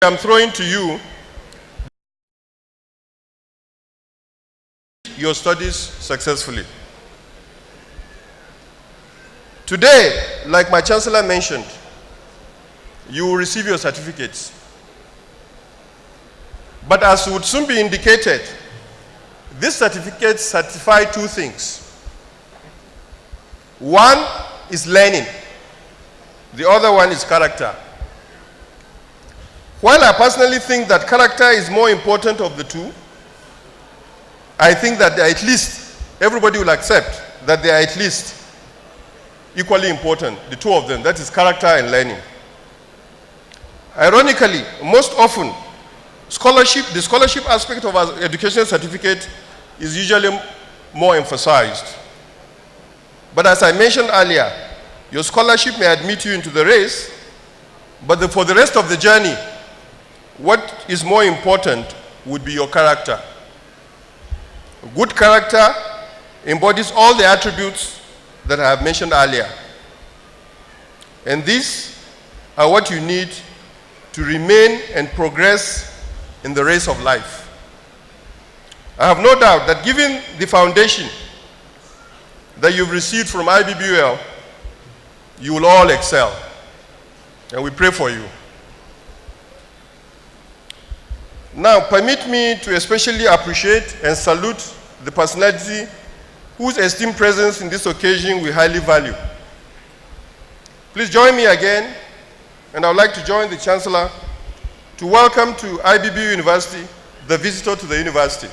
I'm throwing to you your studies successfully. Today, like my chancellor mentioned, you will receive your certificates. But as would soon be indicated, these certificates certify two things. One is learning. The other one is character. While I personally think that character is more important of the two, I think that at least everybody will accept that they are at least equally important, the two of them, that is character and learning. Ironically, most often, the scholarship aspect of our educational certificate is usually more emphasized. But as I mentioned earlier, your scholarship may admit you into the race, but for the rest of the journey, what is more important would be your character. Good character embodies all the attributes that I have mentioned earlier. And these are what you need to remain and progress in the race of life. I have no doubt that given the foundation that you've received from IBBUL, you will all excel. And we pray for you. Now, permit me to especially appreciate and salute the personality whose esteemed presence in this occasion we highly value. Please join me again, and I would like to join the Chancellor to welcome to IBB University the visitor to the university,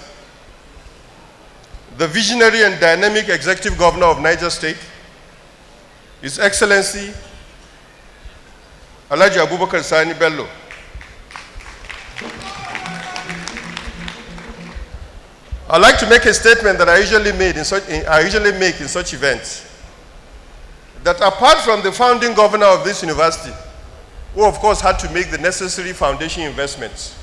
the visionary and dynamic Executive Governor of Niger State, His Excellency Alhaji Abubakar Sani Bello. I'd like to make a statement that I usually make in such events, that apart from the founding governor of this university, who of course had to make the necessary foundation investments,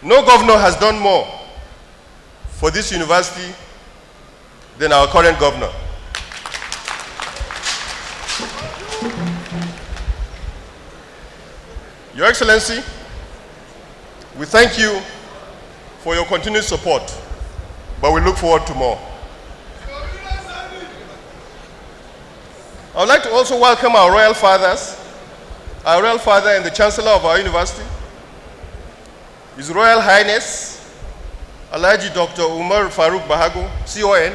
no governor has done more for this university than our current governor. Your Excellency, we thank you for your continued support, but we look forward to more. I would like to also welcome our royal fathers, our royal father and the chancellor of our university, His Royal Highness, Alhaji Dr. Umar Faruk Bahago, CON,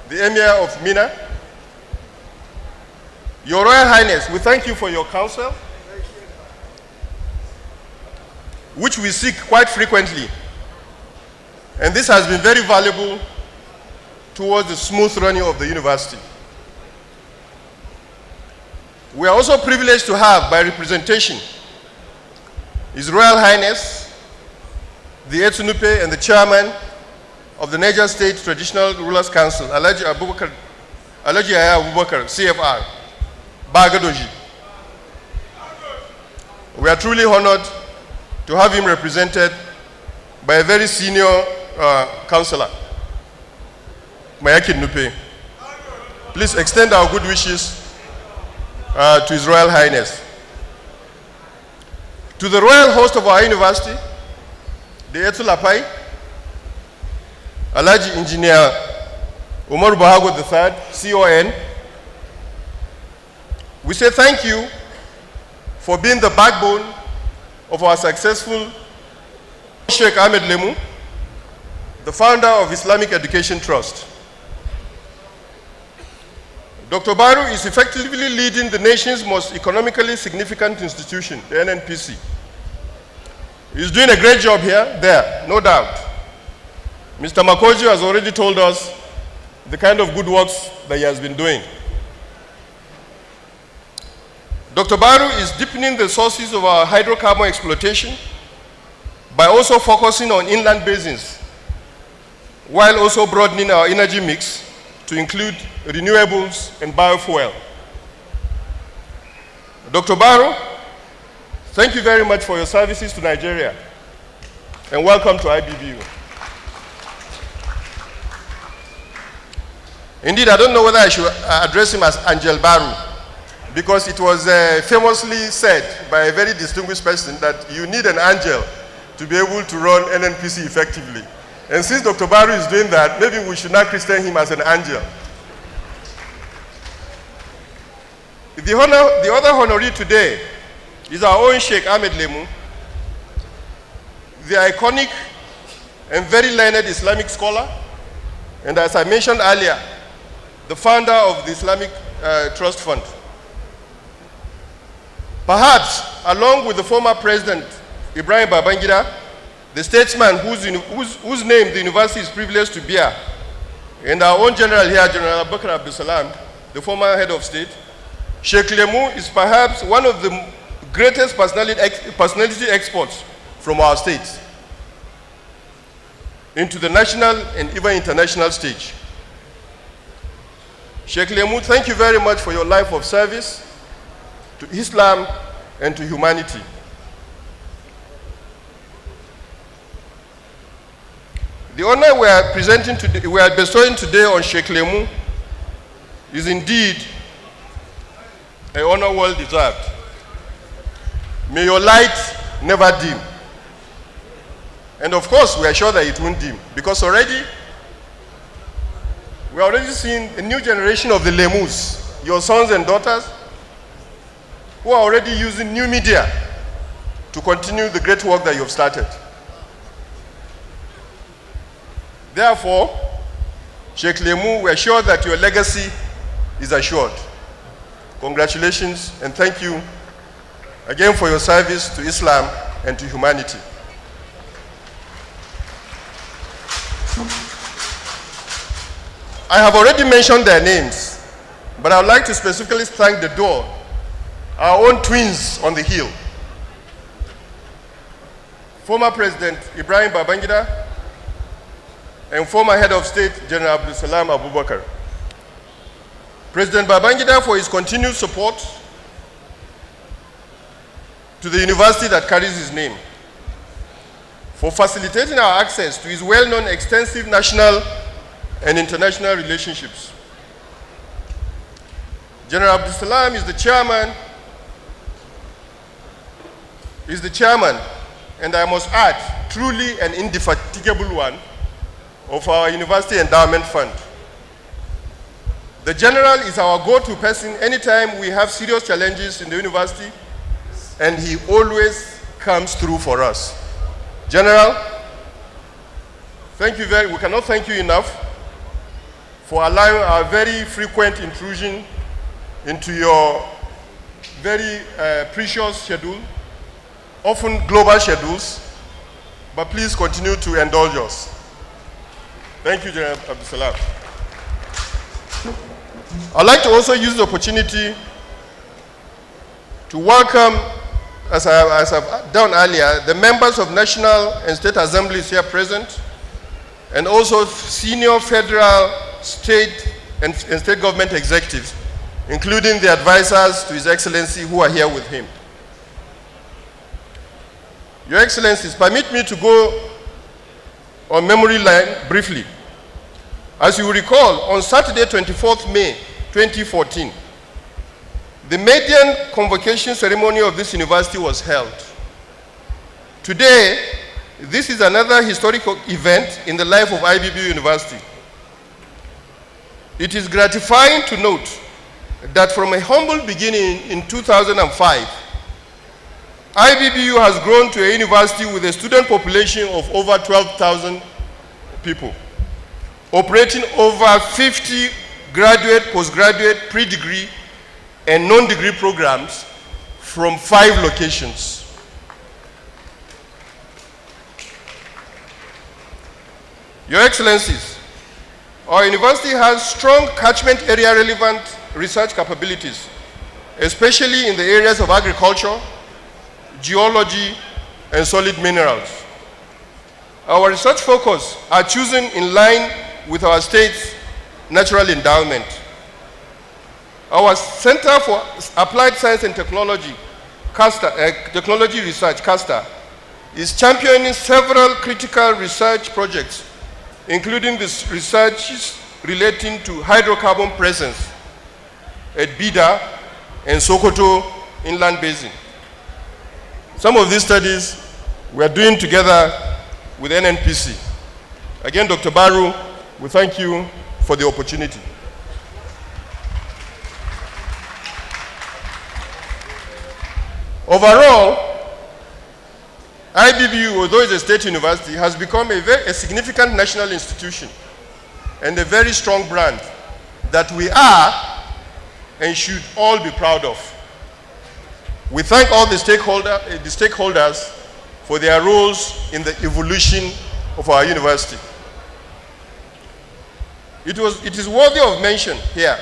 the Emir of Mina. Your Royal Highness, we thank you for your counsel, which we seek quite frequently. And this has been very valuable towards the smooth running of the university. We are also privileged to have, by representation, His Royal Highness, the Etunupe and the Chairman of the Niger State Traditional Rulers Council, Alhaji Yahya Abubakar, CFR, Bagadoji. We are truly honored to have him represented by a very senior counselor, Mayaki Nupe. Please extend our good wishes to His Royal Highness. To the royal host of our university, the Etulapai, Alhaji Engineer Umar Bahago III, CON, we say thank you for being the backbone of our successful Sheikh Ahmed Lemu, the founder of Islamic Education Trust. Dr. Baru is effectively leading the nation's most economically significant institution, the NNPC. He's doing a great job there, no doubt. Mr. Makoji has already told us the kind of good works that he has been doing. Dr. Baru is deepening the sources of our hydrocarbon exploitation by also focusing on inland basins, while also broadening our energy mix to include renewables and biofuel. Dr. Baru, thank you very much for your services to Nigeria, and welcome to IBBU. Indeed, I don't know whether I should address him as Angel Baru, because it was famously said by a very distinguished person that you need an angel to be able to run NNPC effectively. And since Dr. Baru is doing that, maybe we should not christen him as an angel. The other honoree today is our own Sheikh Ahmed Lemu, the iconic and very learned Islamic scholar, and as I mentioned earlier, the founder of the Islamic Trust Fund. Perhaps, along with the former president, Ibrahim Babangida, the statesman whose name the university is privileged to bear, and our own general here, General Abubakar Abdul Salam, the former head of state, Sheikh Lemu is perhaps one of the greatest personality exports from our state into the national and even international stage. Sheikh Lemu, thank you very much for your life of service to Islam and to humanity. The honor we are bestowing today on Sheikh Lemu is indeed an honor well deserved. May your light never dim. And of course, we are sure that it won't dim, because we are already seeing a new generation of the Lemus, your sons and daughters, who are already using new media to continue the great work that you have started. Therefore, Sheikh Lemu, we are sure that your legacy is assured. Congratulations, and thank you again for your service to Islam and to humanity. I have already mentioned their names, but I would like to specifically thank the door, our own twins on the hill. Former President Ibrahim Babangida and former head of state, General Abdul Salam Abubakar. President Babangida for his continued support to the university that carries his name, for facilitating our access to his well-known extensive national and international relationships. General Abdul Salam is the chairman, and I must add, truly an indefatigable one, of our University Endowment Fund. The General is our go-to person anytime we have serious challenges in the university, and he always comes through for us. General, we cannot thank you enough for allowing our very frequent intrusion into your very precious schedule, often global schedules, but please continue to indulge us. Thank you, General Abdul Salam. I'd like to also use the opportunity to welcome, as I've done earlier, the members of national and state assemblies here present, and also senior federal, state, and state government executives, including the advisors to His Excellency who are here with him. Your Excellencies, permit me to go on memory lane briefly. As you recall, on Saturday, 24th May 2014, the maiden convocation ceremony of this university was held. Today, this is another historical event in the life of IBB University. It is gratifying to note that from a humble beginning in 2005, IBBU has grown to a university with a student population of over 12,000 people, operating over 50 graduate, postgraduate, pre-degree, and non-degree programs from 5 locations. Your Excellencies, our university has strong catchment area relevant research capabilities, especially in the areas of agriculture, geology, and solid minerals. Our research focus are chosen in line with our state's natural endowment. Our Center for Applied Science and Technology, Technology Research, CASTA, is championing several critical research projects, including the research relating to hydrocarbon presence at BIDA and Sokoto Inland Basin. Some of these studies we are doing together with NNPC. Again, Dr. Baru, we thank you for the opportunity. Overall, IBB, although it's a state university, has become a significant national institution and a very strong brand that we are and should all be proud of. We thank all the stakeholders for their roles in the evolution of our university. It is worthy of mention here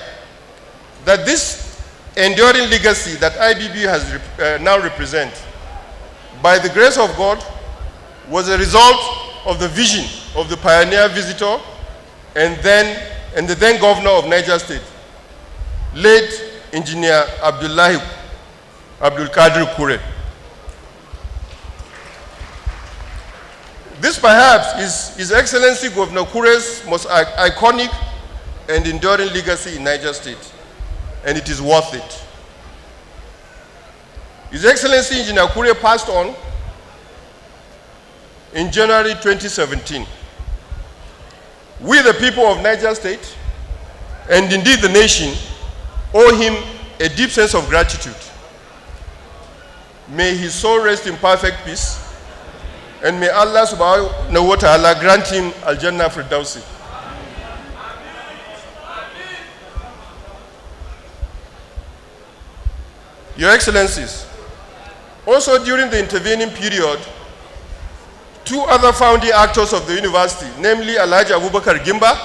that this enduring legacy that IBB has now represents, by the grace of God, was a result of the vision of the pioneer visitor and the then governor of Niger State, late Engineer Abdul Qadir Kure. This perhaps is His Excellency Governor Kure's most iconic and enduring legacy in Niger State, and it is worth it. His Excellency Engineer Kure passed on in January 2017. We, the people of Niger State, and indeed the nation, owe him a deep sense of gratitude. May his soul rest in perfect peace, and may Allah subhanahu wa ta'ala grant him Al-Jannah Firdausi. Your Excellencies, also during the intervening period, two other founding actors of the university, namely Alhaji Abubakar Gimba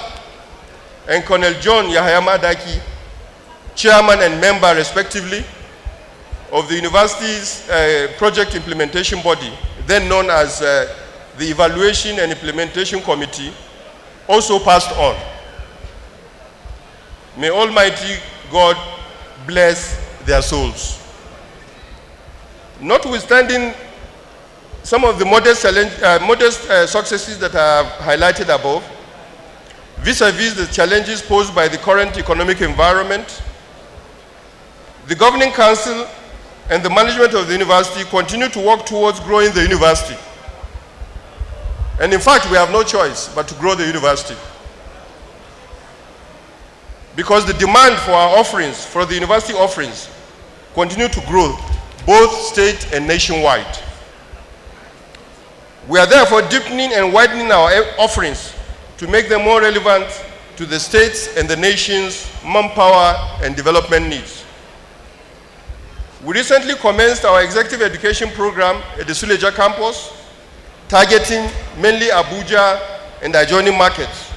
and Colonel John Yahaya Madaki, chairman and member respectively of the university's project implementation body, then known as the Evaluation and Implementation Committee, also passed on. May Almighty God bless their souls. Notwithstanding some of the modest successes that I have highlighted above, vis-a-vis the challenges posed by the current economic environment, the Governing Council and the management of the university continue to work towards growing the university. And in fact, we have no choice but to grow the university, because the demand for our offerings, for the university offerings, continue to grow, both state and nationwide. We are therefore deepening and widening our offerings to make them more relevant to the state's and the nation's manpower and development needs. We recently commenced our executive education program at the Suleja campus, targeting mainly Abuja and adjoining markets.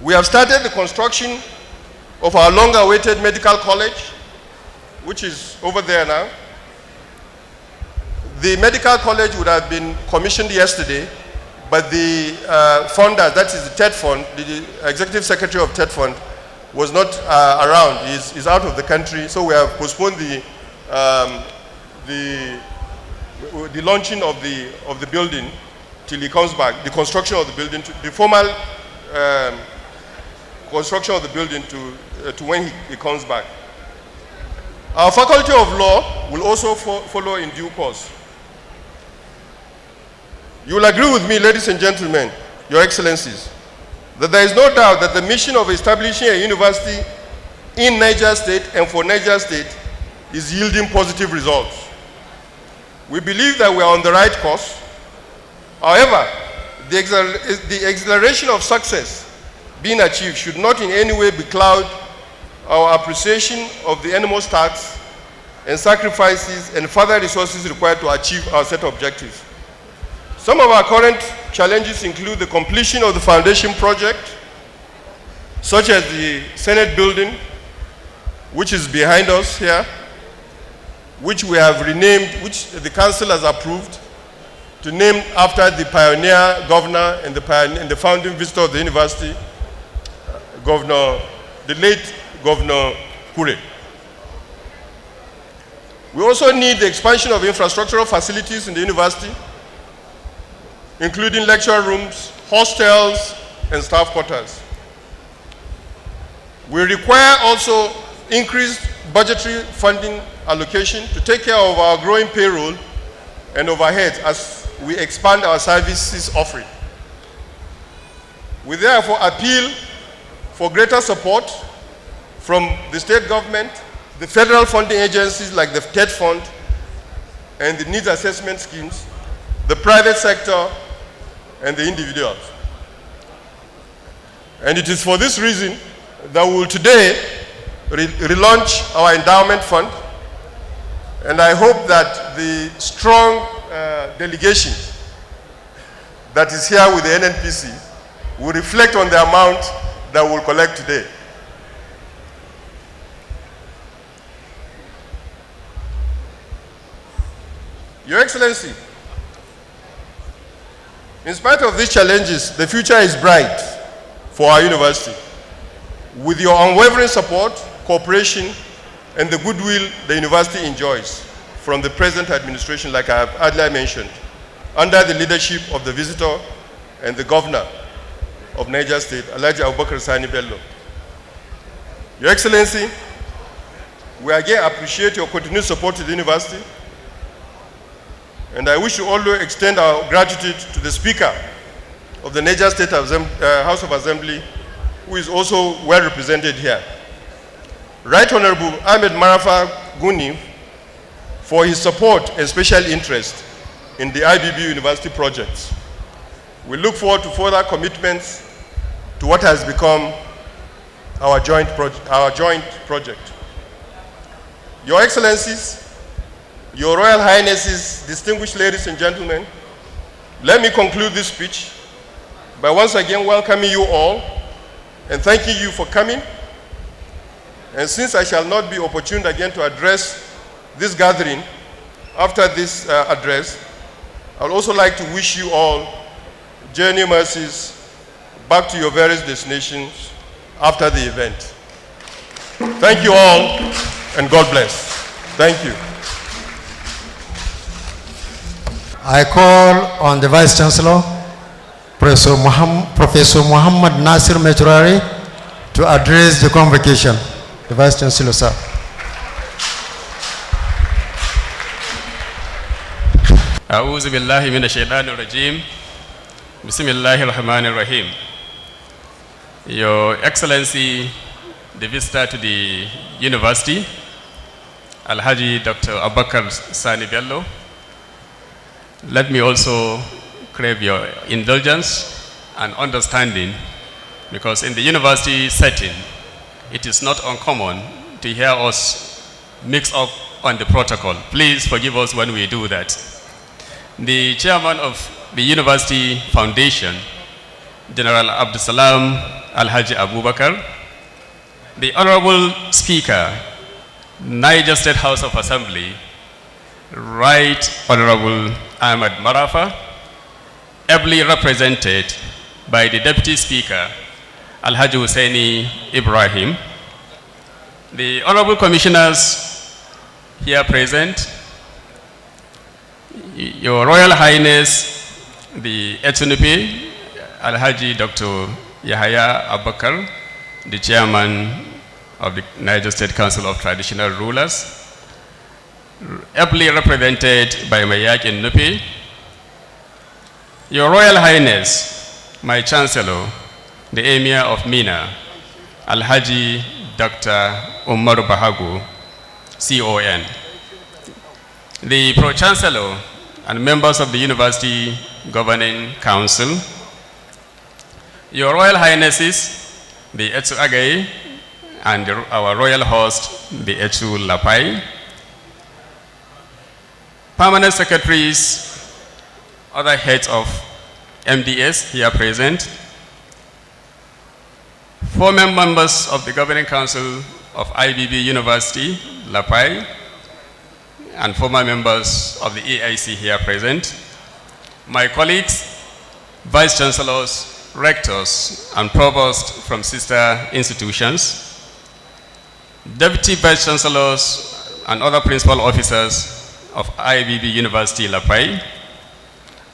We have started the construction of our long-awaited medical college, which is over there now. The medical college would have been commissioned yesterday, but the funders, that is the TED Fund, the executive secretary of TED Fund, was not around. He's out of the country, so we have postponed the launching of the building till he comes back. The construction of the building, the formal construction of the building to when he comes back. Our Faculty of Law will also follow in due course. You will agree with me, ladies and gentlemen, Your Excellencies, that there is no doubt that the mission of establishing a university in Niger State and for Niger State is yielding positive results. We believe that we are on the right course. However, the acceleration of success being achieved should not in any way becloud our appreciation of the enormous tasks and sacrifices and further resources required to achieve our set objectives. Some of our current challenges include the completion of the foundation project, such as the Senate building, which is behind us here, which we have renamed, which the council has approved to name after the pioneer governor and the founding visitor of the university, the late Governor Kure. We also need the expansion of infrastructural facilities in the university, including lecture rooms, hostels, and staff quarters. We require also increased budgetary funding allocation to take care of our growing payroll and overheads as we expand our services offering. We therefore appeal for greater support from the state government, the federal funding agencies like the TED Fund and the needs assessment schemes, the private sector, and the individuals. And it is for this reason that we will today relaunch our endowment fund, and I hope that the strong delegation that is here with the NNPC will reflect on the amount that we'll collect today. Your Excellency, in spite of these challenges, the future is bright for our university. With your unwavering support, cooperation, and the goodwill the university enjoys from the present administration, like I have earlier mentioned, under the leadership of the Visitor and the Governor of Niger State, Alhaji Abubakar Sani Bello. Your Excellency, we again appreciate your continued support to the university, and I wish to also extend our gratitude to the Speaker of the Niger State House of Assembly, who is also well represented here. Right Honorable Ahmed Marafa Guni, for his support and special interest in the IBB University projects. We look forward to further commitments to what has become our joint project. Your Excellencies, Your Royal Highnesses, distinguished ladies and gentlemen, let me conclude this speech by once again welcoming you all and thanking you for coming. And since I shall not be opportune again to address this gathering after this address, I would also like to wish you all journey mercies back to your various destinations after the event. Thank you all, and God bless. Thank you. I call on the Vice Chancellor, Professor Muhammad Nasir Mejurari, to address the convocation. The Vice Chancellor, sir. أعوذ بالله من الشيطان الرجيم. بسم الله الرحمن الرحيم. Your Excellency, the visitor to the university, Alhaji Dr. Abubakar Sani Bello, let me also crave your indulgence and understanding, because in the university setting, it is not uncommon to hear us mix up on the protocol. Please forgive us when we do that. The chairman of the University Foundation, General Abdusalam Alhaji Abubakar, the Honorable Speaker, Niger State House of Assembly, Right Honorable Ahmed Marafa, ably represented by the Deputy Speaker, Alhaji Husseini Ibrahim, the Honorable Commissioners here present, Your Royal Highness, the Etsunupi, Alhaji Dr. Yahaya Abubakar, the Chairman of the Niger State Council of Traditional Rulers, ably represented by Mayak Nupi, Your Royal Highness, my Chancellor, the Emir of Mina, Alhaji Dr. Umar Bahagu, CON, the Pro-Chancellor and members of the University Governing Council, Your Royal Highnesses, the Etsu Agay, and our royal host, the Etsu Lapai, permanent secretaries, other heads of MDS here present, former members of the Governing Council of IBB University, Lapai, and former members of the AIC here present, my colleagues, vice chancellors, rectors, and provosts from sister institutions, deputy vice chancellors, and other principal officers of IBB University, Lapai,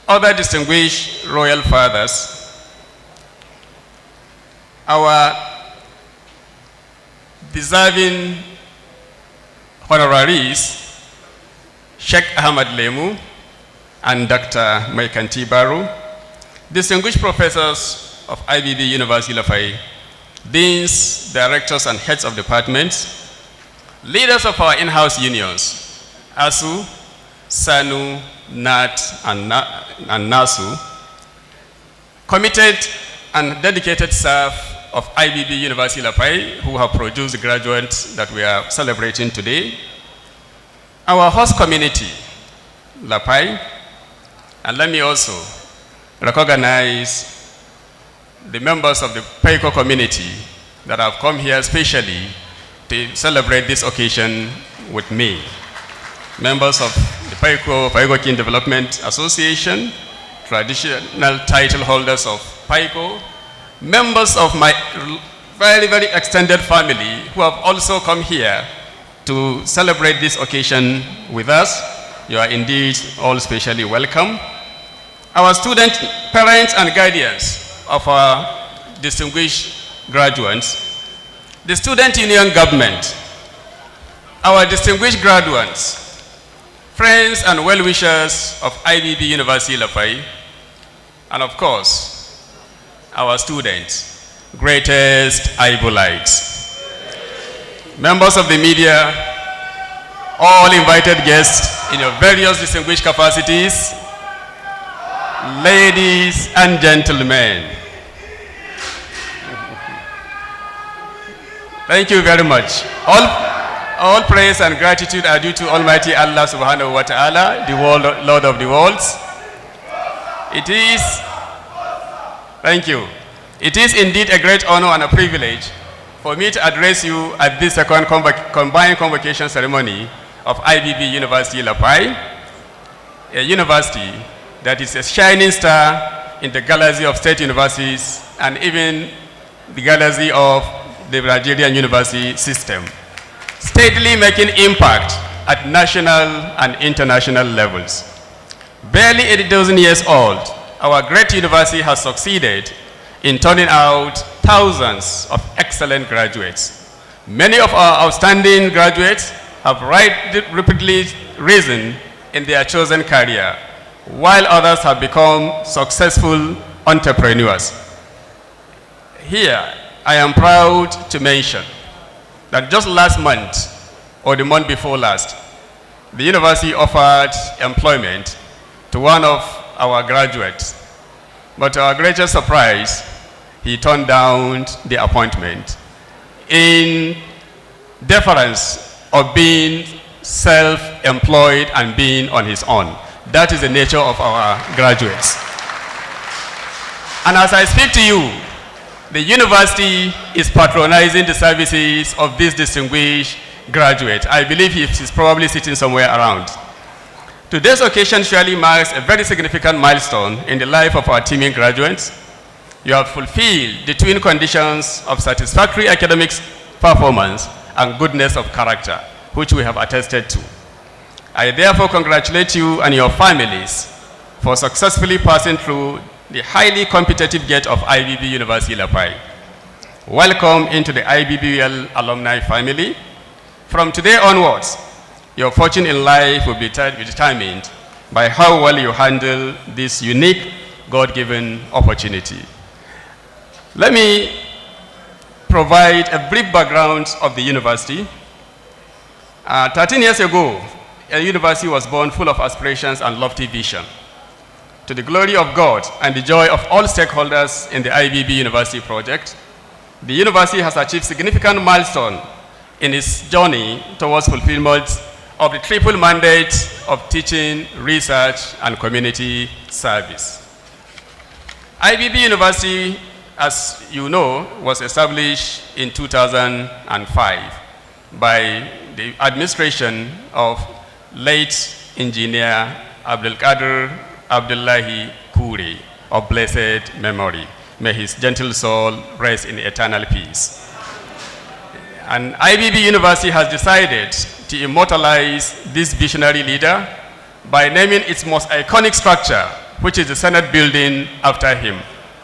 other distinguished royal fathers, our deserving honoraries, Sheikh Ahmad Lemu and Dr. Maikanti Baru, distinguished professors of IBB University Lafayette, deans, directors, and heads of departments, leaders of our in-house unions, ASU, SANU, NAT, and NASU, committed and dedicated staff of IBB University Lafayette who have produced the graduates that we are celebrating today, our host community, Lafayette, and let me also recognize the members of the PAICO community that have come here specially to celebrate this occasion with me. Members of the PAICO King Development Association, traditional title holders of PAICO, members of my very, very extended family who have also come here to celebrate this occasion with us. You are indeed all specially welcome. Our student, parents, and guardians of our distinguished graduates, the student union government, our distinguished graduates, friends and well-wishers of IBB University Lafayette, and of course, our students, greatest Ibolites, members of the media, all invited guests in your various distinguished capacities, ladies and gentlemen. Thank you very much. All praise and gratitude are due to Almighty Allah subhanahu wa ta'ala, the Lord of the worlds. Thank you. It is indeed a great honor and a privilege for me to address you at this second combined convocation ceremony of IBB University Lafayette, a university that is a shining star in the galaxy of state universities and even the galaxy of the Nigerian university system, steadily making impact at national and international levels. Barely 8 dozen years old, our great university has succeeded in turning out thousands of excellent graduates. Many of our outstanding graduates have rapidly risen in their chosen career, while others have become successful entrepreneurs. Here, I am proud to mention that just last month, or the month before last, the university offered employment to one of our graduates. But to our greatest surprise, he turned down the appointment in deference of being self-employed and being on his own. That is the nature of our graduates. And as I speak to you, the university is patronizing the services of this distinguished graduate. I believe he's probably sitting somewhere around. Today's occasion surely marks a very significant milestone in the life of our teaming graduates. You have fulfilled the twin conditions of satisfactory academic performance and goodness of character, which we have attested to. I therefore congratulate you and your families for successfully passing through the highly competitive gate of IBB University Lafayette. Welcome into the IBBL alumni family. From today onwards, your fortune in life will be determined by how well you handle this unique God-given opportunity. Let me provide a brief background of the university. 13 years ago, a university was born full of aspirations and lofty vision. To the glory of God and the joy of all stakeholders in the IBB University project, the university has achieved significant milestone in its journey towards fulfillment of the triple mandate of teaching, research, and community service. IBB University, as you know, was established in 2005 by the administration of late engineer Abdulkadir Abdullahi Kuri of blessed memory. May his gentle soul rest in eternal peace. And IBB University has decided to immortalize this visionary leader by naming its most iconic structure, which is the Senate building, after him.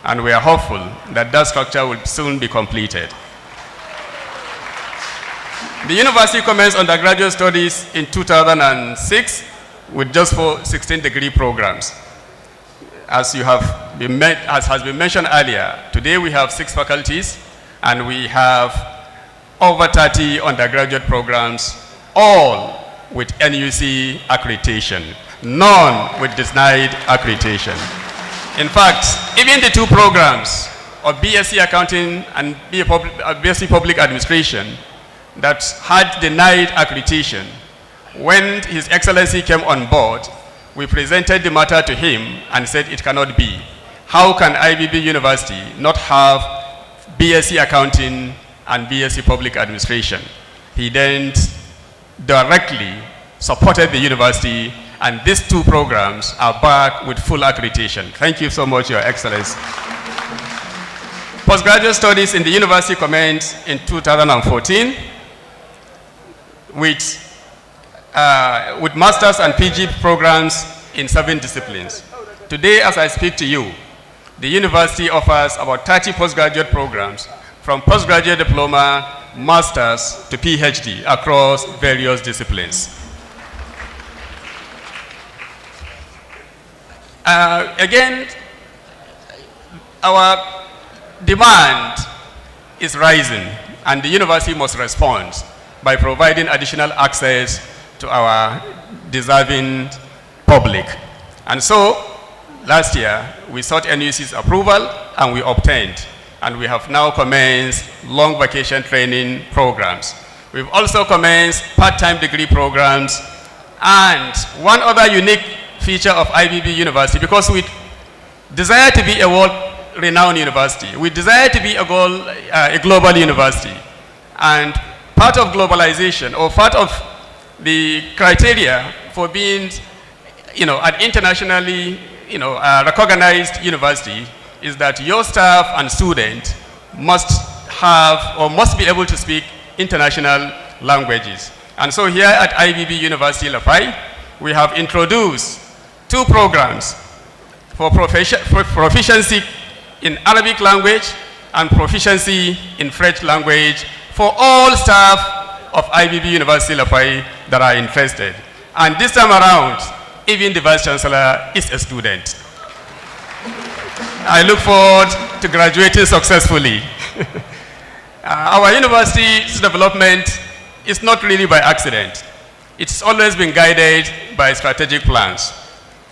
and we are hopeful that that structure will soon be completed. The university commenced undergraduate studies in 2006 with just 4 16-degree programs. As has been mentioned earlier, today we have 6 faculties and we have over 30 undergraduate programs, all with NUC accreditation, none with denied accreditation. In fact, even the 2 programs of BSc Accounting and BSc Public Administration that had denied accreditation, when His Excellency came on board, we presented the matter to him and said it cannot be. How can IBB University not have BSc Accounting and BSc Public Administration? He then directly supported the university, and these 2 programs are back with full accreditation. Thank you so much, Your Excellency. Postgraduate studies in the university commenced in 2014 with master's and PG programs in 7 disciplines. Today, as I speak to you, the university offers about 30 postgraduate programs, from postgraduate diploma, master's to PhD across various disciplines. Again, our demand is rising, and the university must respond by providing additional access to our deserving public. And so, last year, we sought NUC's approval and we obtained. And we have now commenced long vacation training programs. We've also commenced part-time degree programs. And one other unique feature of IBB University, because we desire to be a world-renowned university, we desire to be a global university. And part of globalization, or part of the criteria for being an internationally recognized university, is that your staff and students must have or must be able to speak international languages. And so here at IBB University Lafayette, we have introduced 2 programs for proficiency in Arabic language and proficiency in French language for all staff of IBB University Lafayette that are interested. And this time around, even the Vice Chancellor is a student. I look forward to graduating successfully. Our university's development is not really by accident. It's always been guided by strategic plans.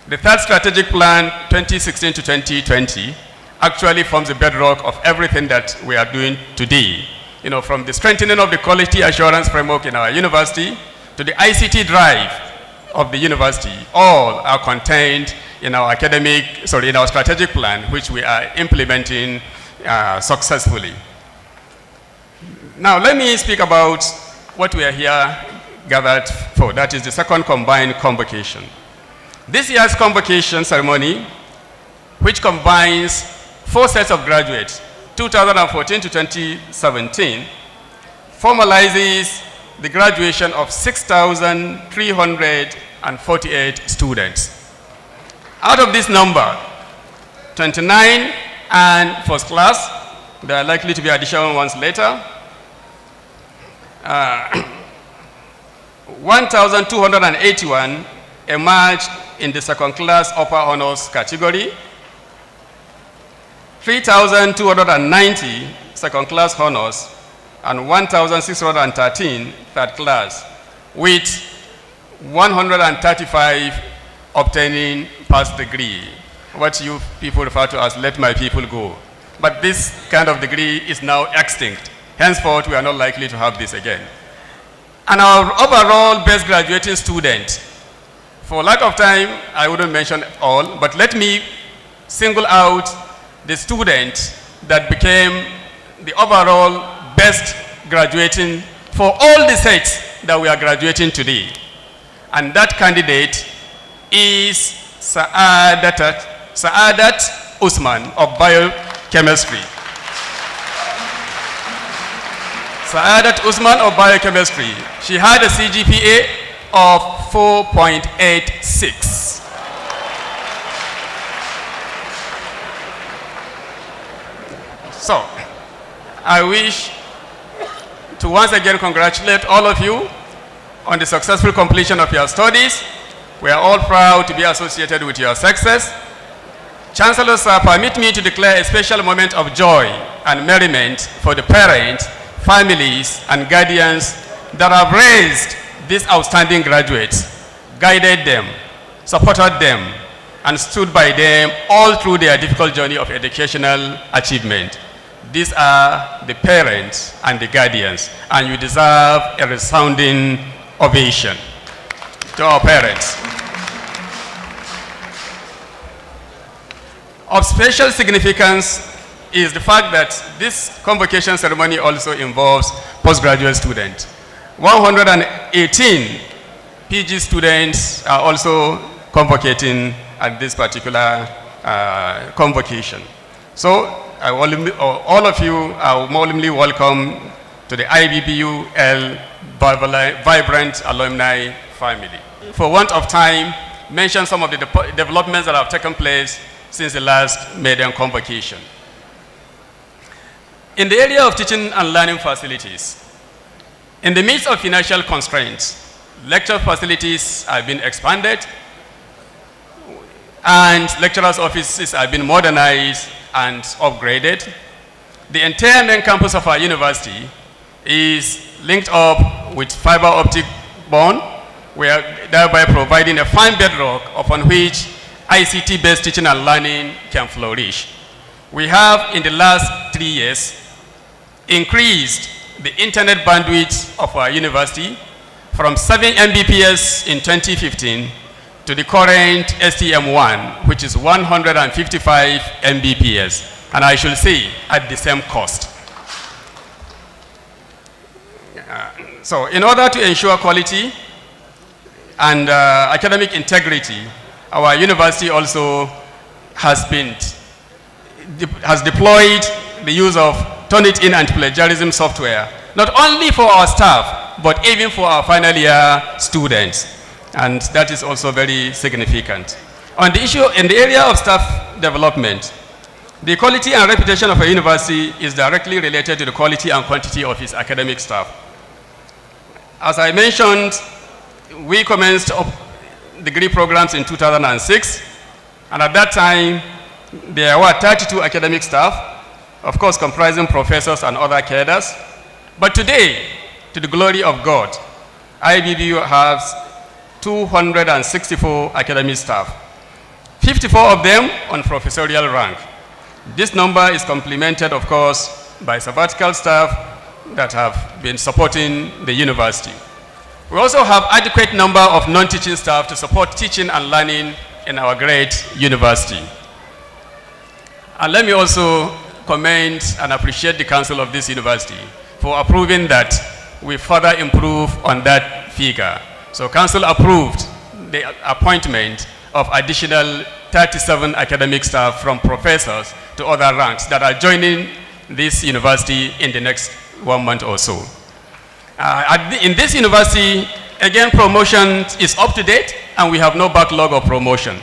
The 3rd strategic plan, 2016 to 2020, actually forms the bedrock of everything that we are doing today. From the strengthening of the quality assurance framework in our university to the ICT drive of the university, all are contained in our in our strategic plan, which we are implementing successfully. Now, let me speak about what we are here gathered for. That is the 2nd combined convocation. This year's convocation ceremony, which combines 4 sets of graduates, 2014 to 2017, formalizes the graduation of 6,348 students. Out of this number, 29 and first class, there are likely to be additional ones later. 1,281 emerged in the 2nd class upper honors category. 3,290 2nd class honors, and 1,613 3rd class, with 135 obtaining past degree, what you people refer to as let my people go. But this kind of degree is now extinct. Henceforth, we are not likely to have this again. And our overall best graduating student, for lack of time, I wouldn't mention all, but let me single out the student that became the overall best graduating for all the sets that we are graduating today. And that candidate is Saadat Usman of biochemistry. Saadat Usman of biochemistry. She had a CGPA of 4.86. So, I wish to once again congratulate all of you on the successful completion of your studies. We are all proud to be associated with your success. Chancellor, sir, permit me to declare a special moment of joy and merriment for the parents, families, and guardians that have raised these outstanding graduates, guided them, supported them, and stood by them all through their difficult journey of educational achievement. These are the parents and the guardians, and you deserve a resounding ovation to our parents. Of special significance is the fact that this convocation ceremony also involves postgraduate students. 118 PG students are also convocating at this particular convocation. So all of you are warmly welcome to the IBBUL Vibrant Alumni family. For want of time, mention some of the developments that have taken place since the last maiden convocation. In the area of teaching and learning facilities, in the midst of financial constraints, lecture facilities have been expanded and lecturers' offices have been modernized and upgraded. The entire main campus of our university is linked up with fiber optic bond, thereby providing a fine bedrock upon which ICT-based teaching and learning can flourish. We have, in the last 3 years, increased the internet bandwidth of our university from 7 Mbps in 2015 to the current STM1, which is 155 Mbps, and I should say at the same cost. So in order to ensure quality and academic integrity, our university also has deployed the use of Turnitin anti-plagiarism software, not only for our staff, but even for our final year students. And that is also very significant. On the issue, in the area of staff development, the quality and reputation of a university is directly related to the quality and quantity of its academic staff. As I mentioned, we commenced degree programs in 2006, and at that time, there were 32 academic staff, of course comprising professors and other cadres. But today, to the glory of God, IBB has 264 academic staff, 54 of them on professorial rank. This number is complemented, of course, by sabbatical staff that have been supporting the university. We also have adequate number of non-teaching staff to support teaching and learning in our great university. And let me also commend and appreciate the council of this university for approving that we further improve on that figure. So council approved the appointment of additional 37 academic staff from professors to other ranks that are joining this university in the next 1 month or so. In this university, again, promotion is up to date and we have no backlog of promotion.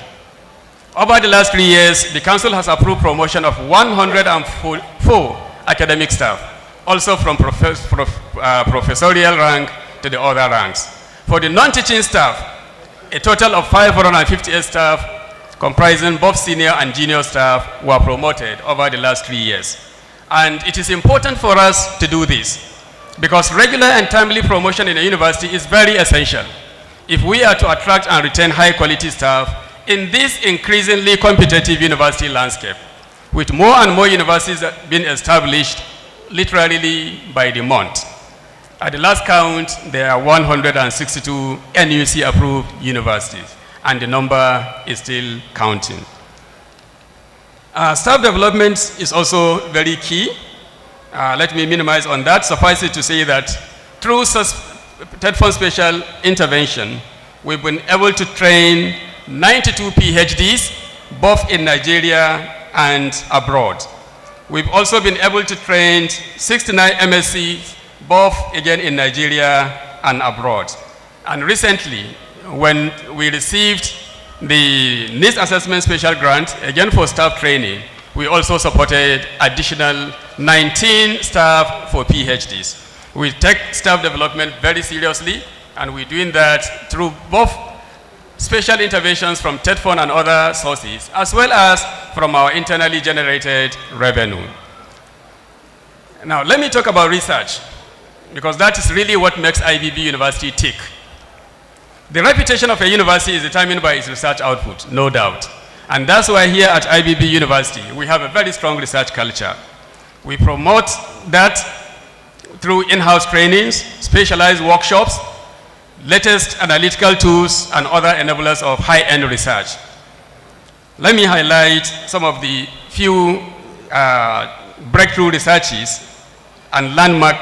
Over the last 3 years, the council has approved promotion of 104 academic staff, also from professorial rank to the other ranks. For the non-teaching staff, a total of 558 staff, comprising both senior and junior staff, were promoted over the last 3 years. And it is important for us to do this, because regular and timely promotion in a university is very essential if we are to attract and retain high-quality staff in this increasingly competitive university landscape, with more and more universities being established literally by the month. At the last count, there are 162 NUC-approved universities, and the number is still counting. Staff development is also very key. Let me minimize on that. Suffice it to say that through TEDFund special intervention, we've been able to train 92 PhDs, both in Nigeria and abroad. We've also been able to train 69 MScs, both again in Nigeria and abroad. And recently, when we received the needs assessment special grant, again for staff training, we also supported additional 19 staff for PhDs. We take staff development very seriously, and we're doing that through both special interventions from TED Fund and other sources, as well as from our internally generated revenue. Now, let me talk about research, because that is really what makes IBB University tick. The reputation of a university is determined by its research output, no doubt. And that's why here at IBB University, we have a very strong research culture. We promote that through in-house trainings, specialized workshops, latest analytical tools, and other enablers of high-end research. Let me highlight some of the few breakthrough researches and landmark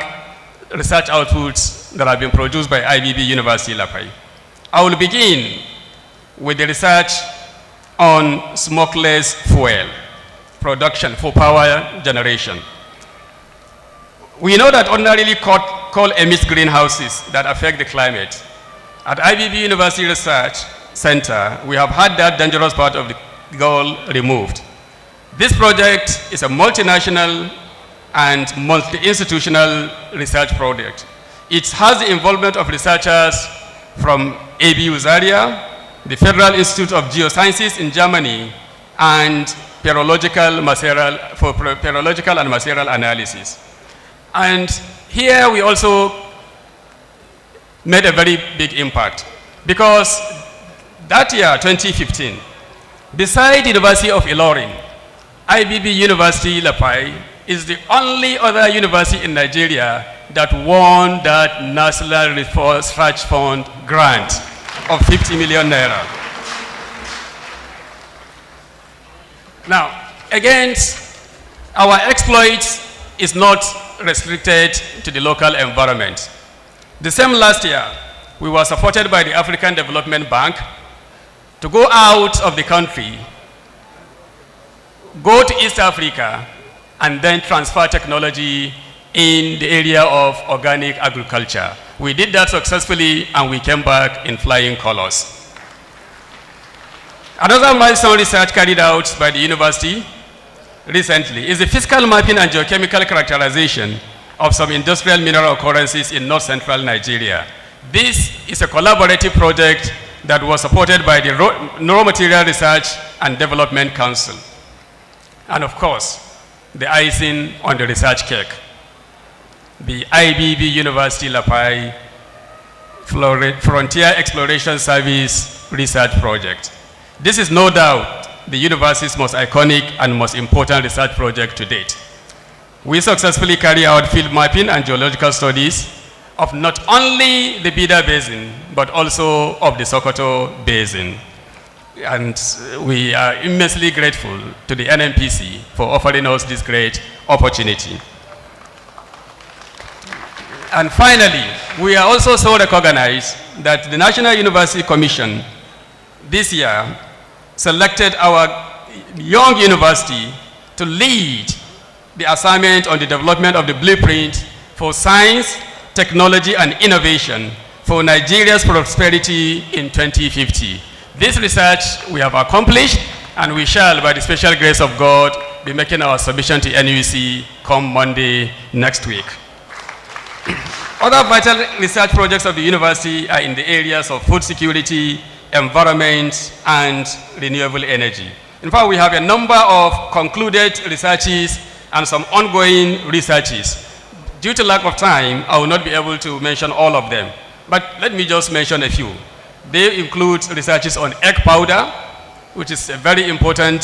research outputs that have been produced by IBB University Lapai. I will begin with the research on smokeless fuel production for power generation. We know that ordinarily coal emits greenhouses that affect the climate. At IBB University Research Center, we have had that dangerous part of the goal removed. This project is a multinational and multi-institutional research project. It has the involvement of researchers from ABU Zaria, the Federal Institute of Geosciences in Germany, and perological and material analysis. And here we also made a very big impact, because that year, 2015, beside the University of Ilorin, IBB University Lapai is the only other university in Nigeria that won that National Research Fund grant of 50 million naira. Now, again, our exploits is not restricted to the local environment. The same last year, we were supported by the African Development Bank to go out of the country, go to East Africa, and then transfer technology in the area of organic agriculture. We did that successfully, and we came back in flying colors. Another milestone research carried out by the university recently is the physical mapping and geochemical characterization of some industrial mineral occurrences in north-central Nigeria. This is a collaborative project that was supported by the Raw Material Research and Development Council. And of course, the icing on the research cake, the IBB University Lapai Frontier Exploration Service Research Project. This is no doubt the university's most iconic and most important research project to date. We successfully carry out field mapping and geological studies of not only the Bida Basin, but also of the Sokoto Basin. And we are immensely grateful to the NMPC for offering us this great opportunity. And finally, we are also so recognized that the National University Commission this year selected our young university to lead the assignment on the development of the blueprint for science, technology, and innovation for Nigeria's prosperity in 2050. This research we have accomplished, and we shall, by the special grace of God, be making our submission to NUC come Monday next week. Other vital research projects of the university are in the areas of food security, environment, and renewable energy. In fact, we have a number of concluded researches and some ongoing researches. Due to lack of time, I will not be able to mention all of them, but let me just mention a few. They include researches on egg powder, which is a very important